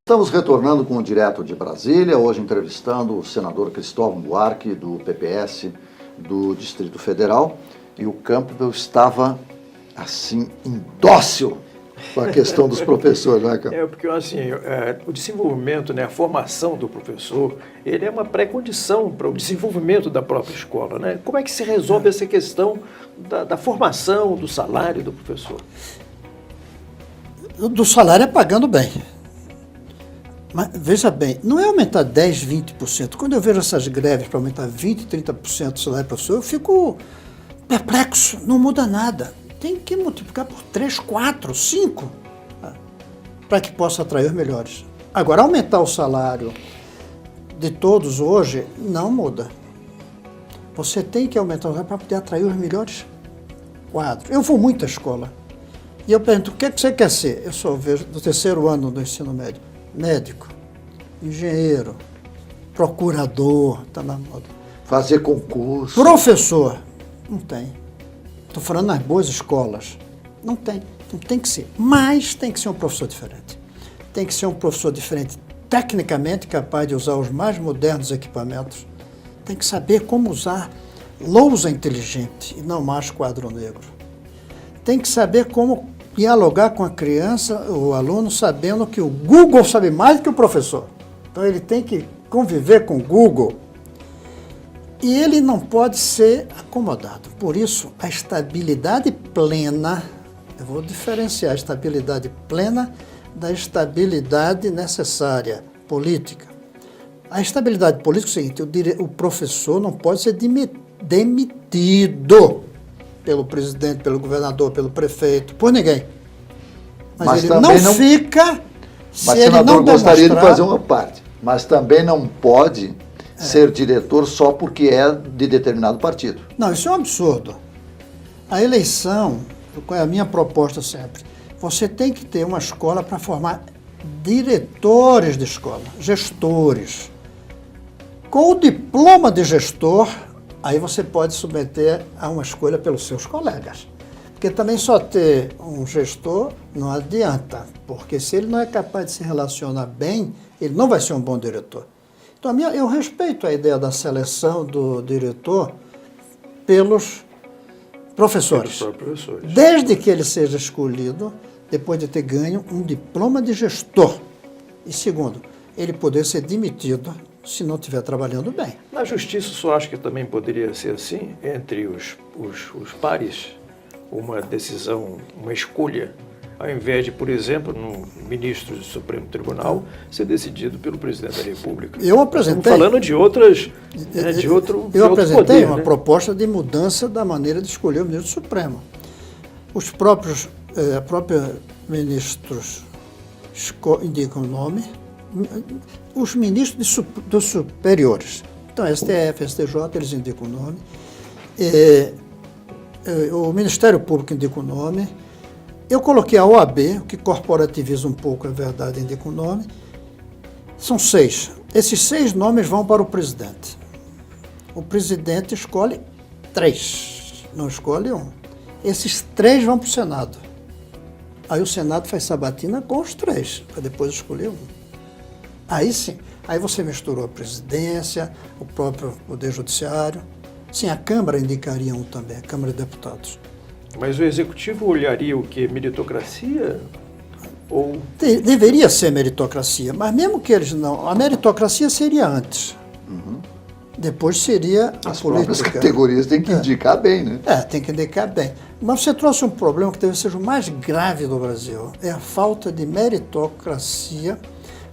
Estamos retornando com o Direto de Brasília, hoje entrevistando o senador Cristóvão Buarque, do PPS do Distrito Federal, e o Campbell estava, assim, indócil com a questão dos professores, né, Campbell? Porque assim, o desenvolvimento, né, a formação do professor, ele é uma pré-condição para o desenvolvimento da própria escola, né? Como é que se resolve essa questão da formação, do salário do professor? Do salário é pagando bem. Mas, veja bem, não é aumentar 10%, 20%. Quando eu vejo essas greves para aumentar 20%, 30% do salário do professor, eu fico perplexo, não muda nada. Tem que multiplicar por 3, 4, 5, para que possa atrair os melhores. Agora, aumentar o salário de todos hoje não muda. Você tem que aumentar o salário para poder atrair os melhores quadros. Eu vou muito à escola e eu pergunto, o que é que você quer ser? Eu só vejo do terceiro ano do ensino médio. Médico, engenheiro, procurador, está na moda. Fazer concurso. Professor, não tem. Estou falando nas boas escolas. Não tem. Não tem que ser. Mas tem que ser um professor diferente. Tem que ser um professor diferente, tecnicamente capaz de usar os mais modernos equipamentos. Tem que saber como usar lousa inteligente e não mais quadro negro. Tem que saber como dialogar com a criança, o aluno, sabendo que o Google sabe mais do que o professor. Então ele tem que conviver com o Google. E ele não pode ser acomodado. Por isso, a estabilidade plena, eu vou diferenciar a estabilidade plena da estabilidade necessária, política. A estabilidade política é o seguinte, o professor não pode ser demitido pelo presidente, pelo governador, pelo prefeito, por ninguém. Mas ele não fica se ele não demonstrar... Mas, senador, gostaria de fazer uma parte. Mas também não pode ser diretor só porque é de determinado partido. Não, isso é um absurdo. A eleição, qual é a minha proposta sempre? Você tem que ter uma escola para formar diretores de escola, gestores. Com o diploma de gestor, aí você pode submeter a uma escolha pelos seus colegas. Porque também só ter um gestor não adianta, porque se ele não é capaz de se relacionar bem, ele não vai ser um bom diretor. Então, eu respeito a ideia da seleção do diretor pelos professores, desde que ele seja escolhido depois de ter ganho um diploma de gestor. E segundo, ele poder ser demitido se não estiver trabalhando bem. Na justiça, o senhor acha que também poderia ser assim, entre os pares, uma decisão, uma escolha, ao invés de, por exemplo, no ministro do Supremo Tribunal ser decidido pelo presidente da República? Eu apresentei... Estamos falando de outras... Eu apresentei uma proposta de mudança da maneira de escolher o ministro do Supremo. Os próprios ministros indicam o nome, os ministros dos superiores. Então, STF, STJ, eles indicam o nome. O Ministério Público indica o nome. Eu coloquei a OAB, que corporativiza um pouco, é verdade, indica o nome. São 6. Esses 6 nomes vão para o presidente. O presidente escolhe 3, não escolhe 1. Esses 3 vão para o Senado. Aí o Senado faz sabatina com os 3, para depois escolher 1. Aí sim, aí você misturou a presidência, o próprio Poder Judiciário. Sim, a Câmara indicaria 1 também, a Câmara de Deputados. Mas o Executivo olharia o quê? Meritocracia? Ou... Deveria ser meritocracia, mas mesmo que eles não... A meritocracia seria antes. Uhum. Depois seria a As política. As categorias têm que indicar bem, né? Tem que indicar bem. Mas você trouxe um problema que talvez seja o mais grave do Brasil. É a falta de meritocracia,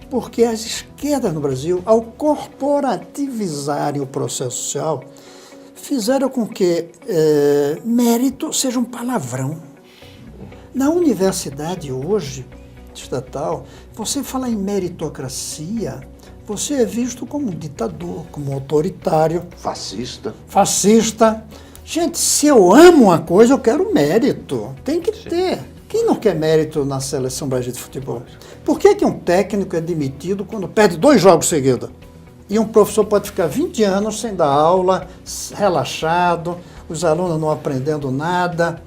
porque as esquerdas no Brasil, ao corporativizarem o processo social, fizeram com que mérito seja um palavrão. Na universidade hoje, estatal, você fala em meritocracia, você é visto como um ditador, como um autoritário. Fascista. Gente, se eu amo uma coisa, eu quero mérito. Tem que ter. Quem não quer mérito na seleção brasileira de futebol? Por que um técnico é demitido quando perde 2 jogos seguidos? E um professor pode ficar 20 anos sem dar aula, relaxado, os alunos não aprendendo nada.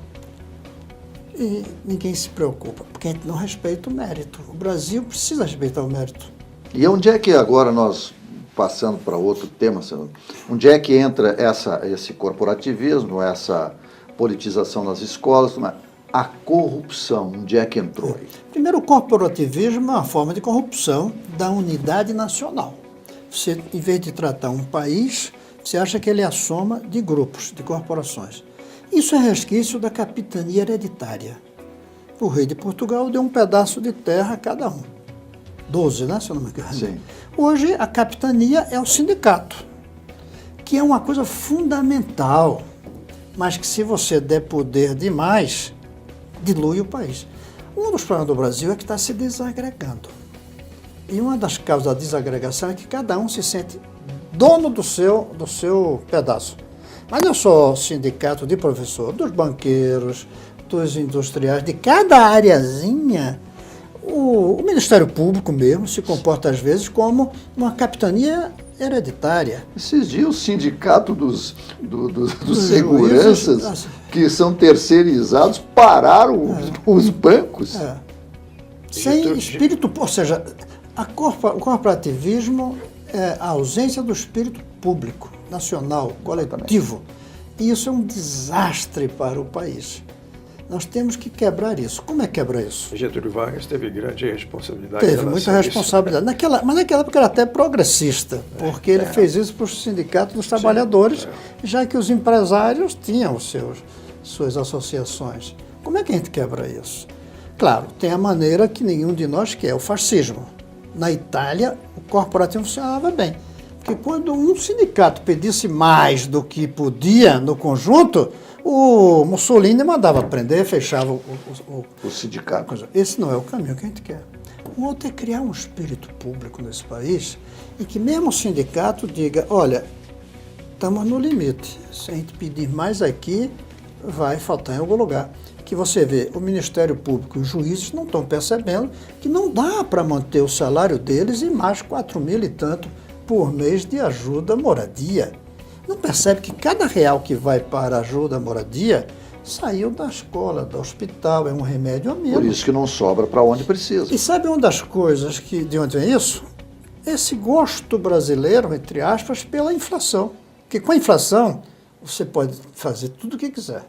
E ninguém se preocupa, porque a gente não respeita o mérito. O Brasil precisa respeitar o mérito. E onde é que agora nós, passando para outro tema, senador, onde é que entra esse corporativismo, essa politização nas escolas, a corrupção, onde é que entrou aí? Primeiro, o corporativismo é uma forma de corrupção da unidade nacional. Você, em vez de tratar um país, você acha que ele é a soma de grupos, de corporações. Isso é resquício da capitania hereditária. O rei de Portugal deu um pedaço de terra a cada um. 12, né, se eu não me engano. Sim. Hoje, a capitania é o sindicato, que é uma coisa fundamental, mas que se você der poder demais, dilui o país. Um dos problemas do Brasil é que está se desagregando. E uma das causas da desagregação é que cada um se sente dono do seu pedaço. Mas eu sou sindicato de professor, dos banqueiros, dos industriais, de cada areazinha. O Ministério Público mesmo se comporta às vezes como uma capitania hereditária. Esses dias o sindicato dos seguranças, juízes, que são terceirizados, pararam os bancos. Sem espírito, ou seja, o corporativismo é a ausência do espírito público, nacional, coletivo. E isso é um desastre para o país. Nós temos que quebrar isso. Como é que quebra isso? Getúlio Vargas teve grande responsabilidade. Teve muita responsabilidade. Mas naquela época era até progressista, porque ele fez isso para os sindicatos dos trabalhadores, já que os empresários tinham suas associações. Como é que a gente quebra isso? Claro, tem a maneira que nenhum de nós quer, o fascismo. Na Itália, o corporativo funcionava bem. Porque quando um sindicato pedisse mais do que podia no conjunto, o Mussolini mandava prender, fechava o sindicato. Esse não é o caminho que a gente quer. O outro é criar um espírito público nesse país e que mesmo o sindicato diga, olha, estamos no limite. Se a gente pedir mais aqui, vai faltar em algum lugar. Que você vê, o Ministério Público e os juízes não estão percebendo que não dá para manter o salário deles e mais 4.000 e tanto por mês de ajuda à moradia. Não percebe que cada real que vai para ajuda à moradia saiu da escola, do hospital, é um remédio a menos. Por isso que não sobra para onde precisa. E sabe uma das coisas de onde vem isso? Esse gosto brasileiro, entre aspas, pela inflação. Porque com a inflação, você pode fazer tudo o que quiser.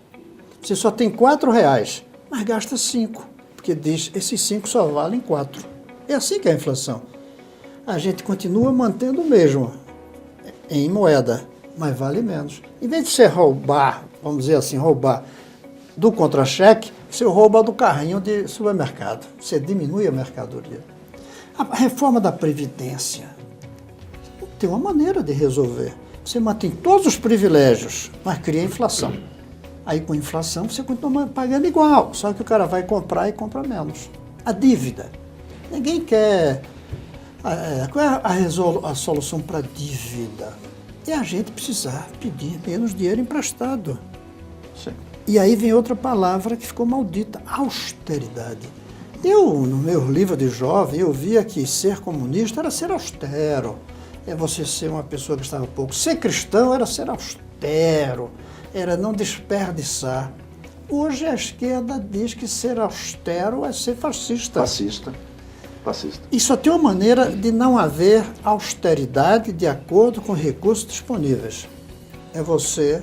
Você só tem R$4, mas gasta 5, porque diz, esses 5 só valem 4. É assim que é a inflação. A gente continua mantendo o mesmo em moeda, mas vale menos. Em vez de você roubar, vamos dizer assim, roubar do contra-cheque, você rouba do carrinho de supermercado. Você diminui a mercadoria. A reforma da Previdência tem uma maneira de resolver. Você mantém todos os privilégios, mas cria inflação. Aí com inflação você continua pagando igual, só que o cara vai comprar e compra menos. A dívida. Ninguém quer... Qual é a solução para a dívida? É a gente precisar pedir menos dinheiro emprestado. Sim. E aí vem outra palavra que ficou maldita, austeridade. No meu livro de jovem, eu via que ser comunista era ser austero. É você ser uma pessoa que gastava pouco. Ser cristão era ser austero. Era não desperdiçar. Hoje a esquerda diz que ser austero é ser fascista. Fascista. E só tem uma maneira de não haver austeridade de acordo com os recursos disponíveis. É você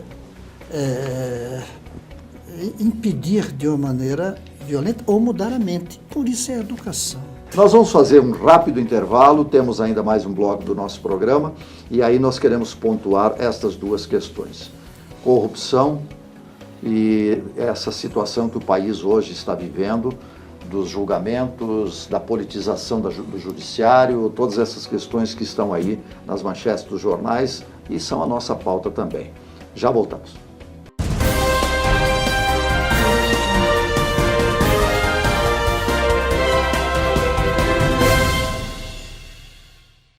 impedir de uma maneira violenta ou mudar a mente. Por isso é a educação. Nós vamos fazer um rápido intervalo, temos ainda mais um bloco do nosso programa, e aí nós queremos pontuar estas duas questões. Corrupção e essa situação que o país hoje está vivendo, dos julgamentos, da politização do judiciário, todas essas questões que estão aí nas manchetes dos jornais e são a nossa pauta também. Já voltamos.